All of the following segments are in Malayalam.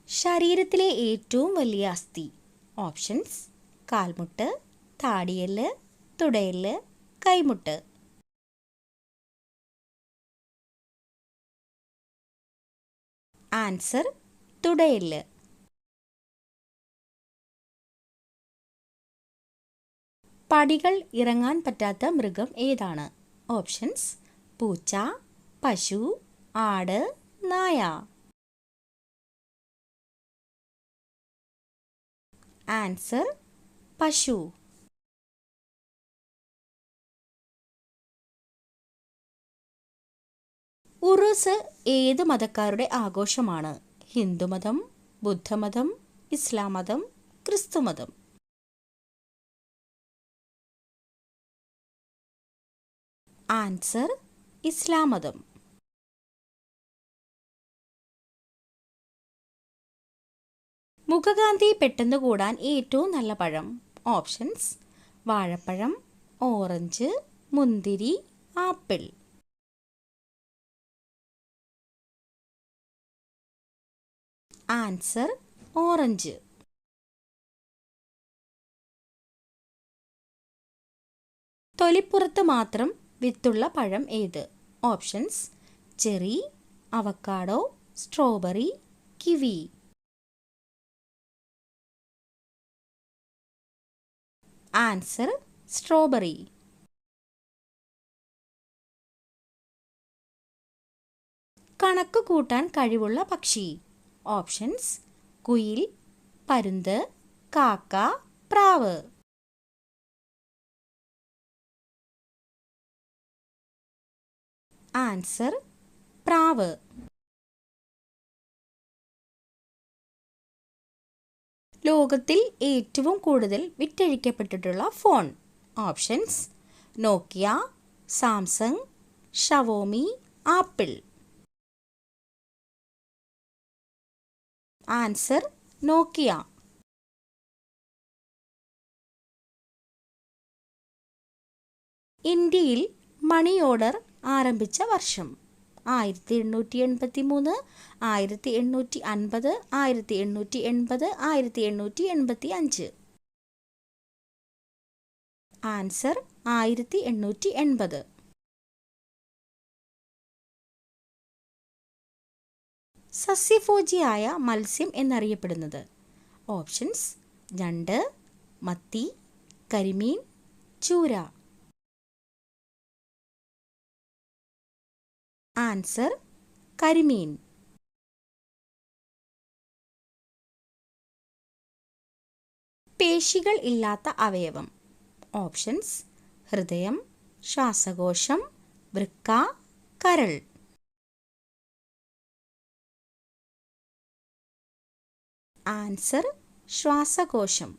ശരീരത്തിലെ ഏറ്റവും വലിയ അസ്ഥി. ഓപ്ഷൻസ്: കാൽമുട്ട്, താടിയെല്ല്, തുടയെല്ല്, കൈമുട്ട്. ആൻസർ: തുടയെല്ല്. പടികൾ ഇറങ്ങാൻ പറ്റാത്ത മൃഗം ഏതാണ്? ഓപ്ഷൻസ്: പൂച്ച, പശു, ആട്, നായ. ആൻസർ: പശു. ഉറൂസ് ഏത് മതക്കാരുടെ ആഘോഷമാണ്? ഹിന്ദുമതം, ബുദ്ധമതം, ഇസ്ലാം മതം, ക്രിസ്തുമതം. ആൻസർ: ഇസ്ലാം മതം. മുഖകാന്തി പെട്ടെന്ന് കൂടാൻ ഏറ്റവും നല്ല പഴം. ഓപ്ഷൻസ്: വാഴപ്പഴം, ഓറഞ്ച്, മുന്തിരി, ആപ്പിൾ. Answer: orange. തൊലിപ്പുറത്ത് മാത്രം വിത്തുള്ള പഴം ഏത്? Options: cherry, avocado, strawberry, kiwi. Answer: strawberry. കണക്ക് കൂട്ടാൻ കഴിവുള്ള പക്ഷി. ഓപ്ഷൻസ്: കുയിൽ, പരുന്ത്, കാക്ക, പ്രാവ്. ആൻസർ: പ്രാവ്. ലോകത്തിൽ ഏറ്റവും കൂടുതൽ വിറ്റഴിക്കപ്പെട്ടിട്ടുള്ള ഫോൺ. ഓപ്ഷൻസ്: നോക്കിയ, സാംസങ്, ഷവോമി, ആപ്പിൾ. ആൻസർ: നോക്കിയ. ഇന്ത്യയിൽ മണി ഓർഡർ ആരംഭിച്ച വർഷം. 1883, 1850, 1880, 1885. ആൻസർ: 1880. സസ്യഭോജിയായ മത്സ്യം എന്നറിയപ്പെടുന്നത്. ഓപ്ഷൻസ്: ഞണ്ട്, മത്തി, കരിമീൻ, ചൂര. ആൻസർ: കരിമീൻ. പേശികൾ ഇല്ലാത്ത അവയവം. ഓപ്ഷൻസ്: ഹൃദയം, ശ്വാസകോശം, വൃക്ക, കരൾ. ആൻസർ: ശ്വാസകോശം.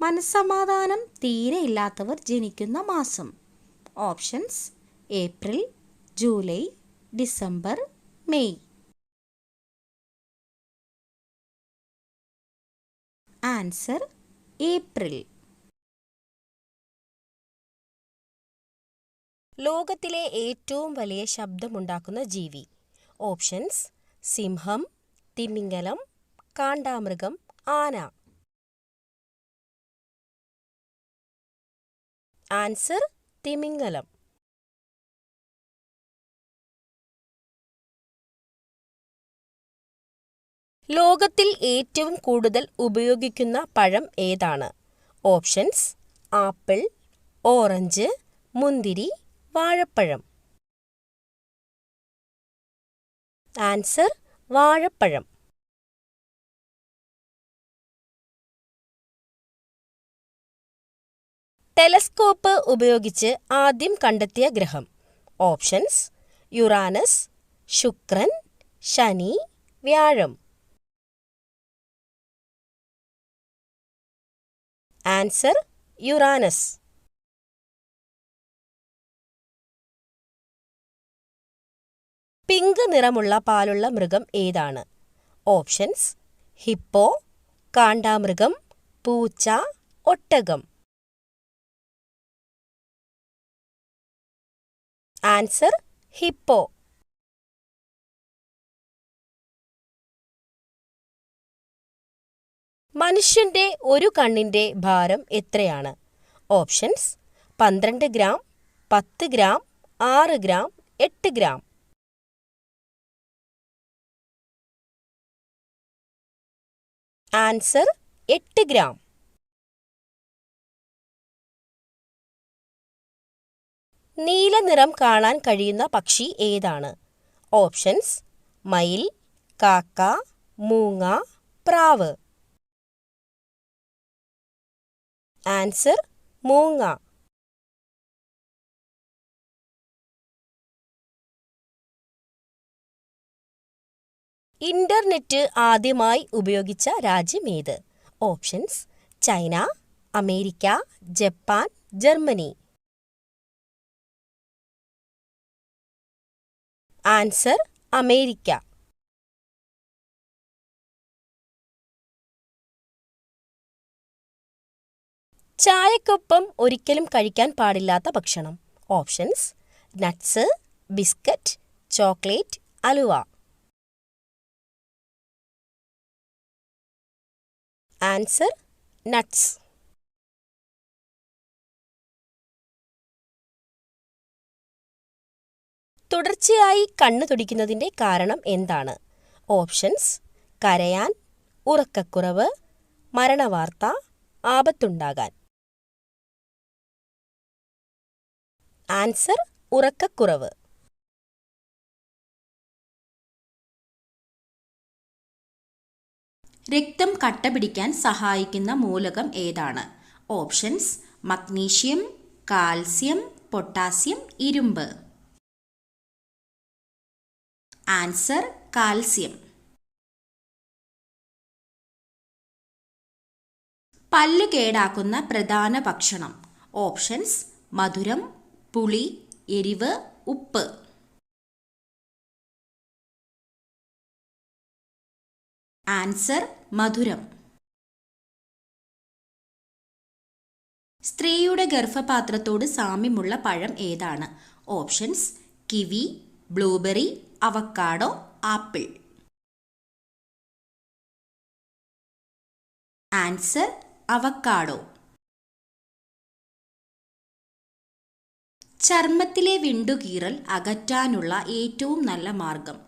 മനസ്സമാധാനം തീരെ ഇല്ലാത്തവർ ജനിക്കുന്ന മാസം. Options: April, July, December, May. Answer: April. ലോകത്തിലെ ഏറ്റവും വലിയ ശബ്ദമുണ്ടാക്കുന്ന ജീവി. ഓപ്ഷൻസ്: സിംഹം, തിമിംഗലം, കാണ്ടാമൃഗം, ആന. ആൻസർ: തിമിംഗലം. ലോകത്തിൽ ഏറ്റവും കൂടുതൽ ഉപയോഗിക്കുന്ന പഴം ഏതാണ്? ഓപ്ഷൻസ്: ആപ്പിൾ, ഓറഞ്ച്, മുന്തിരി, വാഴപ്പഴം. ആൻസർ: വാഴപ്പഴം. ടെലസ്കോപ്പ് ഉപയോഗിച്ച് ആദ്യം കണ്ടെത്തിയ ഗ്രഹം. ഓപ്ഷൻസ്: യുറാനസ്, ശുക്രൻ, ശനി, വ്യാഴം. Answer: Uranus. പിങ്ക് നിറമുള്ള പാലുള്ള മൃഗം ഏതാണ്? ഓപ്ഷൻസ്: ഹിപ്പോ, കാണ്ടാമൃഗം, പൂച്ച, ഒട്ടകം. Answer: Hippo. മനുഷ്യന്റെ ഒരു കണ്ണിന്റെ ഭാരം എത്രയാണ്? Options 12 gram, 10 gram, 6 gram, 8 gram. Answer 8 gram. നീല നിറം കാണാൻ കഴിയുന്ന പക്ഷി ഏതാണ്? ഓപ്ഷൻസ് മയിൽ, കാക്ക, മൂങ്ങ, പ്രാവ്. ആൻസർ മൂങ്ങ. ഇന്റർനെറ്റ് ആദ്യമായി ഉപയോഗിച്ച രാജ്യം ഏത്? Options China, America, Japan, Germany. Answer America. ചായക്കൊപ്പം ഒരിക്കലും കഴിക്കാൻ പാടില്ലാത്ത ഭക്ഷണം. ഓപ്ഷൻസ് നട്ട്സ്, ബിസ്ക്കറ്റ്, ചോക്ലേറ്റ്, അലുവ. Answer nuts. തുടർച്ചയായി കണ്ണ് തുടിക്കുന്നതിന്റെ കാരണം എന്താണ്? ഓപ്ഷൻസ് കരയാൻ, ഉറക്കക്കുറവ്, മരണവാർത്ത, ആപത്തുണ്ടാകാൻ. ആൻസർ ഉറക്കക്കുറവ്. രക്തം കട്ട പിടിക്കാൻ സഹായിക്കുന്ന മൂലകം ഏതാണ്? ഓപ്ഷൻസ് മഗ്നീഷ്യം, കാൽസ്യം, പൊട്ടാസ്യം, ഇരുമ്പ്. Answer calcium. പല്ല് കേടാക്കുന്ന പ്രധാന ഭക്ഷണം. ഓപ്ഷൻസ് മധുരം, പുളി, എരിവ്, ഉപ്പ്. ആൻസർ മധുരം. സ്ത്രീയുടെ ഗർഭപാത്രത്തോട് സാമ്യമുള്ള പഴം ഏതാണ്? Options kiwi, blueberry, avocado, apple. Answer avocado. ചർമ്മത്തിലെ വിണ്ടുകീറൽ അകറ്റാനുള്ള ഏറ്റവും നല്ല മാർഗം.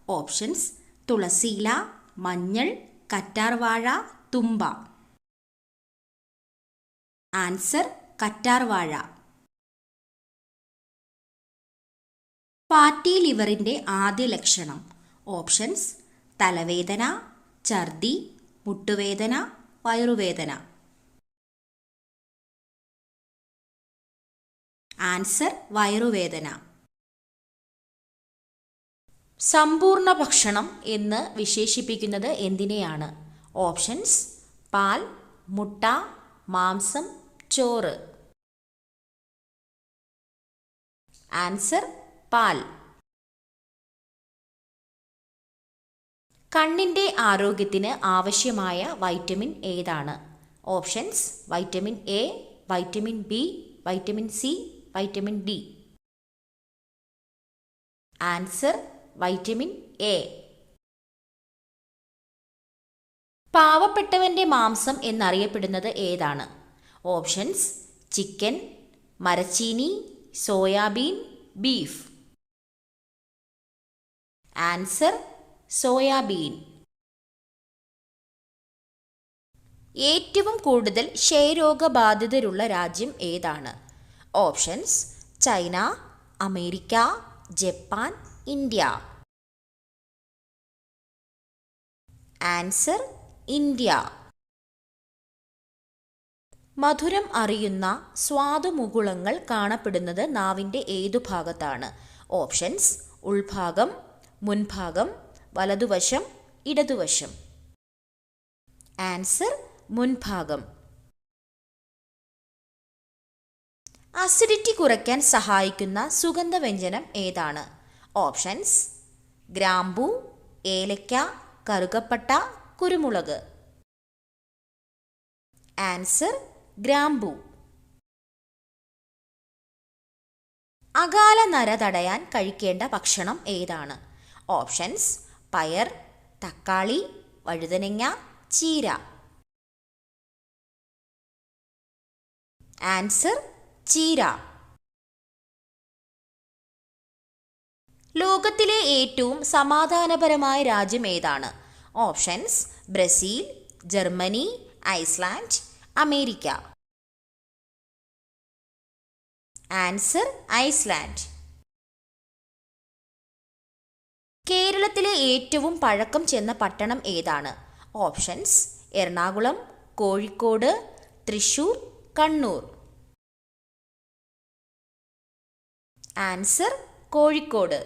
ഓപ്ഷൻസ് തുളസിയില, മഞ്ഞൾ, കറ്റാർവാഴ, തുമ്പ. ആൻസർ കറ്റാർവാഴ. ഫാറ്റി ലിവറിന്റെ ആദ്യ ലക്ഷണം. ഓപ്ഷൻസ് തലവേദന, ഛർദി, മുട്ടുവേദന, വയറുവേദന. ആൻസർ വയറുവേദന. സമ്പൂർണ്ണ ഭക്ഷണം എന്ന് വിശേഷിപ്പിക്കുന്നത് എന്തിനെയാണ്? ഓപ്ഷൻസ് പാൽ, മുട്ട, മാംസം, ചോറ്. ആൻസർ പാൽ. കണ്ണിന്റെ ആരോഗ്യത്തിന് ആവശ്യമായ വൈറ്റമിൻ ഏതാണ്? Options vitamin A, vitamin B, vitamin C, vitamin D. Answer vitamin A. പാവപ്പെട്ടവന്റെ മാംസം എന്നറിയപ്പെടുന്നത് ഏതാണ്? ഓപ്ഷൻസ് ചിക്കൻ, മരച്ചീനി, സോയാബീൻ, ബീഫ്. Answer soybean. ഏറ്റവും കൂടുതൽ ക്ഷയരോഗബാധിതരുള്ള രാജ്യം ഏതാണ്? Options China, America, Japan, India. Answer India. മധുരം അറിയുന്ന സ്വാദുമുകുളങ്ങൾ കാണപ്പെടുന്നത് നാവിൻ്റെ ഏതു ഭാഗത്താണ്? ഓപ്ഷൻസ് ഉൾഭാഗം, മുൻഭാഗം, വലതുവശം, ഇടതുവശം. ആൻസർ മുൻഭാഗം. അസിഡിറ്റി കുറയ്ക്കാൻ സഹായിക്കുന്ന സുഗന്ധവ്യഞ്ജനം ഏതാണ്? ഓപ്ഷൻസ് ഗ്രാമ്പൂ, ഏലക്ക, കറുകപ്പട്ട, കുരുമുളക്. ആൻസർ ഗ്രാമ്പൂ. അകാല നര തടയാൻ കഴിക്കേണ്ട ഭക്ഷണം ഏതാണ്? ഓപ്ഷൻസ് പയർ, തക്കാളി, വഴുതനങ്ങ, ചീര. ആൻസർ ചീര. ലോകത്തിലെ ഏറ്റവും സമാധാനപരമായ രാജ്യം ഏതാണ്? Options: Brazil, Germany, Iceland, America. Answer Iceland. കേരളത്തിലെ ഏറ്റവും പഴക്കം ചെന്ന പട്ടണം ഏതാണ്? ഓപ്ഷൻസ്: എറണാകുളം, കോഴിക്കോട്, തൃശൂർ, കണ്ണൂർ. ആൻസർ കോഴിക്കോട്.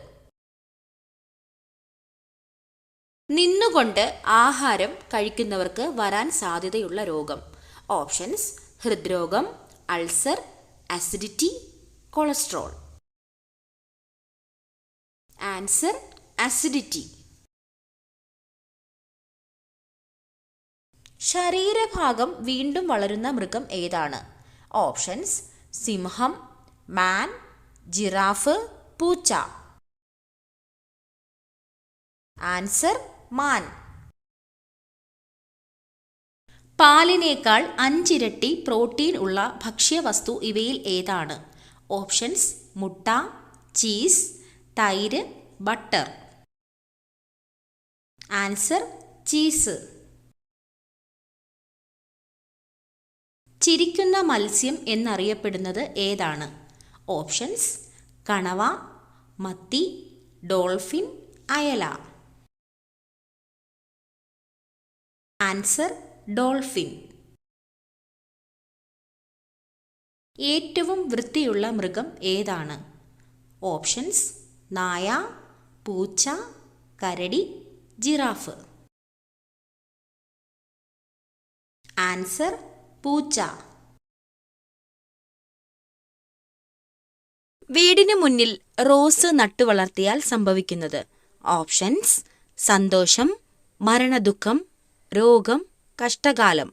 നിന്നുകൊണ്ട് ആഹാരം കഴിക്കുന്നവർക്ക് വരാൻ സാധ്യതയുള്ള രോഗം. ഓപ്ഷൻസ്: ഹൃദ്രോഗം, ulcer, acidity, cholesterol. Answer acidity. ശരീരഭാഗം വീണ്ടും വളരുന്ന മൃഗം ഏതാണ്? ഓപ്ഷൻസ്: സിംഹം, മാൻ, ജിറാഫ്, പൂച്ച. ആൻസർ മാൻ. പാലിനേക്കാൾ 5 ഇരട്ടി പ്രോട്ടീൻ ഉള്ള ഭക്ഷ്യവസ്തു ഇവയിൽ ഏതാണ്? ഓപ്ഷൻസ്: മുട്ട, ചീസ്, തൈര്, ബട്ടർ. Answer cheese. ചിരിക്കുന്ന മത്സ്യം എന്നറിയപ്പെടുന്നത് ഏതാണ്? ഓപ്ഷൻസ്: കണവ, മത്തി, ഡോൾഫിൻ, അയല. Answer dolphin. ഏറ്റവും വൃത്തിയുള്ള മൃഗം ഏതാണ്? ഓപ്ഷൻസ്: നായ, പൂച്ച, കരടി, ജിറാഫ്. ആൻസർ പൂച്ച. വീടിന് മുന്നിൽ റോസ് നട്ടുവളർത്തിയാൽ സംഭവിക്കുന്നത്. ഓപ്ഷൻസ്: സന്തോഷം, മരണദുഃഖം, രോഗം, കഷ്ടകാലം.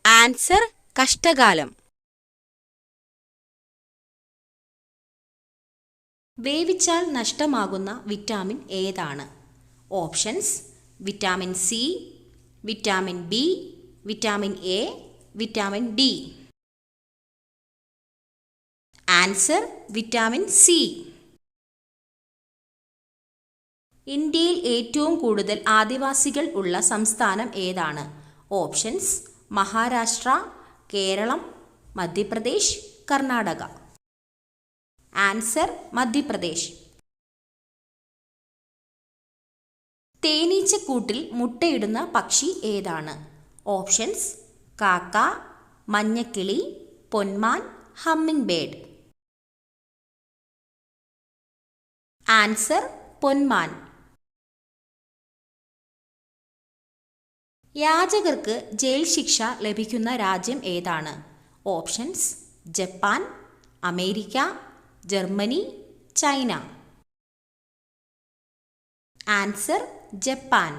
ആൻസർ കഷ്ടകാലം. വേവിച്ചാൽ നഷ്ടമാകുന്ന വിറ്റാമിൻ ഏതാണ്? Options: vitamin C, vitamin B, vitamin A, vitamin D. Answer vitamin C. ഇന്ത്യയിൽ ഏറ്റവും കൂടുതൽ ആദിവാസികൾ ഉള്ള സംസ്ഥാനം ഏതാണ്? ഓപ്ഷൻസ്: മഹാരാഷ്ട്ര, കേരളം, മധ്യപ്രദേശ്, കർണാടക. ആൻസർ മധ്യപ്രദേശ്. തേനീച്ചക്കൂട്ടിൽ മുട്ടയിടുന്ന പക്ഷി ഏതാണ്? ഓപ്ഷൻസ്: കാക്ക, മഞ്ഞക്കിളി, പൊന്മാൻ, ഹമ്മിങ് ബേർഡ്. ആൻസർ പൊന്മാൻ. യാചകർക്ക് ജയിൽ ശിക്ഷ ലഭിക്കുന്ന രാജ്യം ഏതാണ്? Options: Japan, America, Germany, China. Answer Japan.